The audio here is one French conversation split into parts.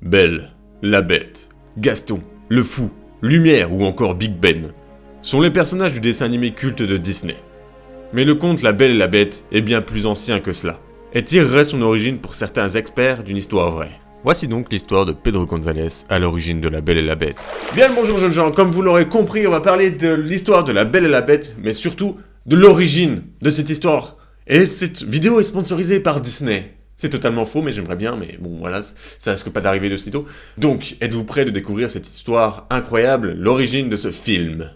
Belle, la Bête, Gaston, le Fou, Lumière ou encore Big Ben sont les personnages du dessin animé culte de Disney. Mais le conte La Belle et la Bête est bien plus ancien que cela, et tirerait son origine pour certains experts d'une histoire vraie. Voici donc l'histoire de Pedro González à l'origine de La Belle et la Bête. Bien le bonjour jeunes gens, comme vous l'aurez compris, on va parler de l'histoire de La Belle et la Bête, mais surtout de l'origine de cette histoire. Et cette vidéo est sponsorisée par Disney. C'est totalement faux, mais j'aimerais bien, mais bon voilà, ça risque pas d'arriver de sitôt. Donc, êtes-vous prêts de découvrir cette histoire incroyable, l'origine de ce film?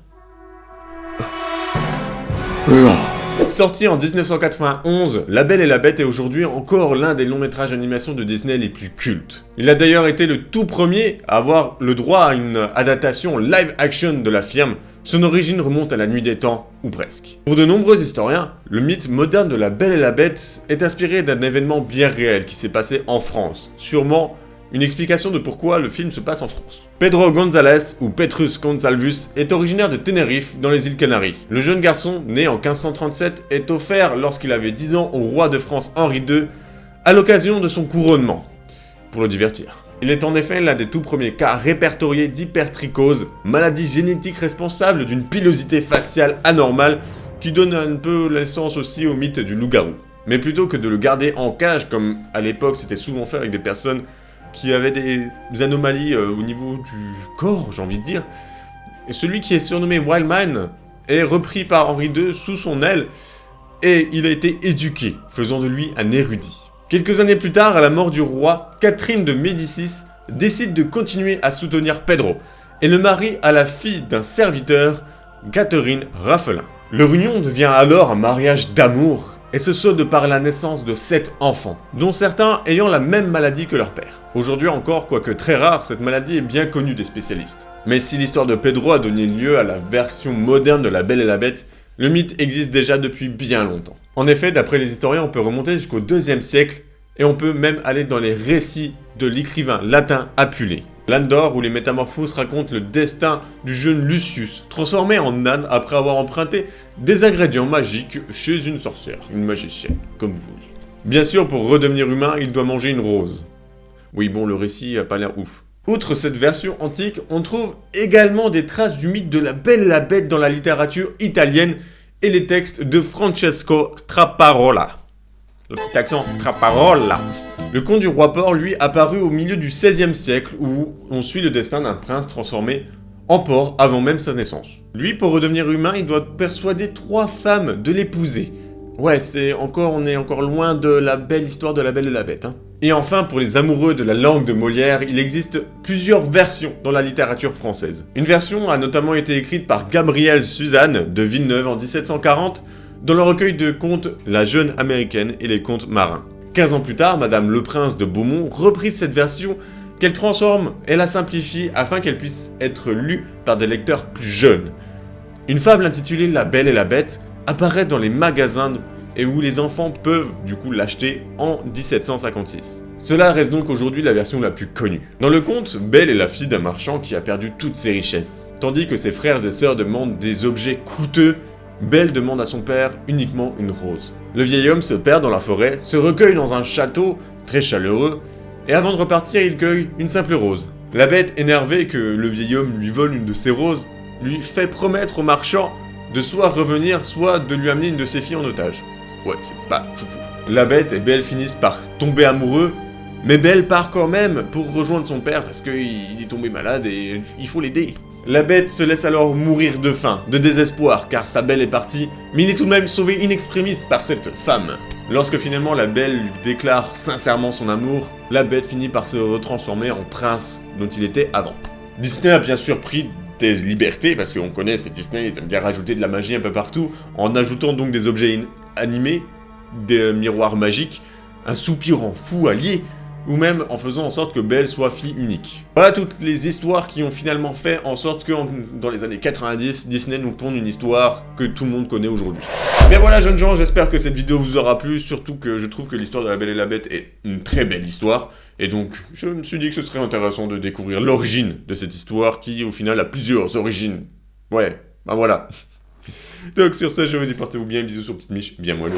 Sorti en 1991, La Belle et la Bête est aujourd'hui encore l'un des longs métrages d'animation de Disney les plus cultes. Il a d'ailleurs été le tout premier à avoir le droit à une adaptation live action de la firme. Son origine remonte à la nuit des temps, ou presque. Pour de nombreux historiens, le mythe moderne de La Belle et la Bête est inspiré d'un événement bien réel qui s'est passé en France. Sûrement une explication de pourquoi le film se passe en France. Pedro González, ou Petrus Gonçalves, est originaire de Tenerife, dans les îles Canaries. Le jeune garçon, né en 1537, est offert lorsqu'il avait 10 ans au roi de France Henri II, à l'occasion de son couronnement, pour le divertir. Il est en effet l'un des tout premiers cas répertoriés d'hypertrichose, maladie génétique responsable d'une pilosité faciale anormale qui donne un peu naissance aussi au mythe du loup-garou. Mais plutôt que de le garder en cage, comme à l'époque c'était souvent fait avec des personnes qui avaient des anomalies au niveau du corps, j'ai envie de dire, et celui qui est surnommé Wildman est repris par Henri II sous son aile et il a été éduqué, faisant de lui un érudit. Quelques années plus tard, à la mort du roi, Catherine de Médicis décide de continuer à soutenir Pedro et le marie à la fille d'un serviteur, Catherine Raffelin. Leur union devient alors un mariage d'amour et se solde par la naissance de 7 enfants, dont certains ayant la même maladie que leur père. Aujourd'hui encore, quoique très rare, cette maladie est bien connue des spécialistes. Mais si l'histoire de Pedro a donné lieu à la version moderne de La Belle et la Bête, le mythe existe déjà depuis bien longtemps. En effet, d'après les historiens, on peut remonter jusqu'au IIe siècle, et on peut même aller dans les récits de l'écrivain latin Apulée. Landor, où les métamorphoses racontent le destin du jeune Lucius, transformé en âne après avoir emprunté des ingrédients magiques chez une sorcière, une magicienne, comme vous voulez. Bien sûr, pour redevenir humain, il doit manger une rose. Oui bon, le récit a pas l'air ouf. Outre cette version antique, on trouve également des traces du mythe de La Belle et la Bête dans la littérature italienne et les textes de Francesco Straparola. Le petit accent Straparola. Le conte du roi porc, lui, apparu au milieu du XVIe siècle où on suit le destin d'un prince transformé en porc avant même sa naissance. Lui, pour redevenir humain, il doit persuader 3 femmes de l'épouser. Ouais, on est encore loin de la belle histoire de La Belle et la Bête, hein. Et enfin, pour les amoureux de la langue de Molière, il existe plusieurs versions dans la littérature française. Une version a notamment été écrite par Gabrielle Suzanne de Villeneuve en 1740 dans le recueil de contes La jeune américaine et les contes marins. 15 ans plus tard, Madame Leprince de Beaumont reprit cette version qu'elle transforme et la simplifie afin qu'elle puisse être lue par des lecteurs plus jeunes. Une fable intitulée La Belle et la Bête apparaît dans les magasins et où les enfants peuvent du coup l'acheter en 1756. Cela reste donc aujourd'hui la version la plus connue. Dans le conte, Belle est la fille d'un marchand qui a perdu toutes ses richesses. Tandis que ses frères et sœurs demandent des objets coûteux, Belle demande à son père uniquement une rose. Le vieil homme se perd dans la forêt, se recueille dans un château très chaleureux, et avant de repartir, il cueille une simple rose. La Bête, énervée que le vieil homme lui vole une de ses roses, lui fait promettre au marchand de soit revenir, soit de lui amener une de ses filles en otage. Ouais, c'est pas foufou. La Bête et Belle finissent par tomber amoureux, mais Belle part quand même pour rejoindre son père parce qu'il est tombé malade et il faut l'aider. La Bête se laisse alors mourir de faim, de désespoir, car sa Belle est partie, mais il est tout de même sauvé in extremis par cette femme. Lorsque finalement la Belle lui déclare sincèrement son amour, la Bête finit par se retransformer en prince dont il était avant. Disney a bien sûr pris des libertés, parce qu'on connaît, c'est Disney, ils aiment bien rajouter de la magie un peu partout, en ajoutant donc des objets animés, des miroirs magiques, un soupirant fou allié, ou même en faisant en sorte que Belle soit fille unique. Voilà toutes les histoires qui ont finalement fait en sorte que dans les années 90, Disney nous pond une histoire que tout le monde connaît aujourd'hui. Bien voilà jeunes gens, j'espère que cette vidéo vous aura plu, surtout que je trouve que l'histoire de La Belle et la Bête est une très belle histoire, et donc je me suis dit que ce serait intéressant de découvrir l'origine de cette histoire qui au final a plusieurs origines. Ouais, bah voilà. Donc sur ce, je vous dis portez-vous bien, bisous sur Petite Miche, bien moelleux.